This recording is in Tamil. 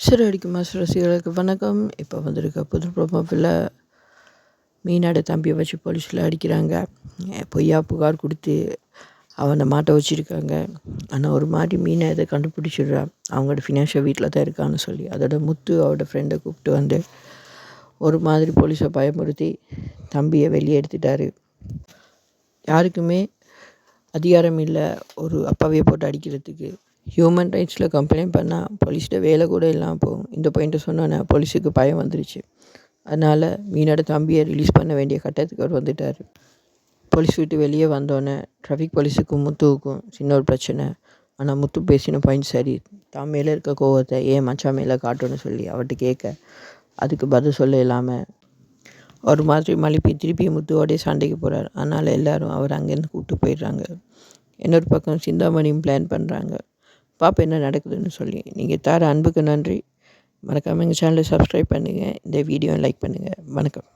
சிறகடிக்கு மாஸ்டர் ரசிகர்களுக்கு வணக்கம். இப்போ வந்திருக்க புது ப்ரோமோவில் மீனாட தம்பியை வச்சு போலீஸில் அடிக்கிறாங்க. பொய்யா புகார் கொடுத்து அவனை மாட்ட வச்சுருக்காங்க. ஆனால் ஒரு மாதிரி மீனை இதை கண்டுபிடிச்சிடுறா. அவங்களோட ஃபினான்ஷியல் வீட்டில் தான் இருக்கான்னு சொல்லி அதோட முத்து அவரோட ஃப்ரெண்டை கூப்பிட்டு வந்து ஒரு மாதிரி போலீஸை பயமுறுத்தி தம்பியை வெளியே எடுத்துட்டார். யாருக்குமே அதிகாரம் இல்லை ஒரு அப்பாவையை போட்டு அடிக்கிறதுக்கு. ஹியூமன் ரைட்ஸில் கம்ப்ளைண்ட் பண்ணால் போலீஸ்கிட்ட வேலை கூட இல்லாமல் போகும். இந்த பாயிண்ட்டை சொன்னோன்னே போலீஸுக்கு பயம் வந்துருச்சு. அதனால் மீனோட தம்பியை ரிலீஸ் பண்ண வேண்டிய கட்டத்துக்கு அவர் வந்துட்டார். போலீஸ் விட்டு வெளியே வந்தோடனே ட்ராஃபிக் போலீஸுக்கும் முத்துவுக்கும் சின்ன ஒரு பிரச்சனை. ஆனால் முத்து பேசின பாயிண்ட் சரி. தான் மேலே இருக்க கோவத்தை ஏன் மச்சான் மேலே காட்டணும்னு சொல்லி அவர்கிட்ட கேட்க அதுக்கு பதில் சொல்ல இல்லாமல் ஒரு மாதிரி மழுப்பி திருப்பி முத்துவோடய சண்டைக்கு போகிறார். அதனால் எல்லோரும் அவர் அங்கேருந்து கூப்பிட்டு போயிடுறாங்க. இன்னொரு பக்கம் சிந்தாமணியும் பிளான் பண்ணுறாங்க. பார்ப்போம் என்ன நடக்குதுன்னு சொல்லி. நீங்கள் தர அன்புக்கு நன்றி. மறக்காமல் எங்கள் சேனலை சப்ஸ்கிரைப் பண்ணுங்கள். இந்த வீடியோ லைக் பண்ணுங்கள். வணக்கம்.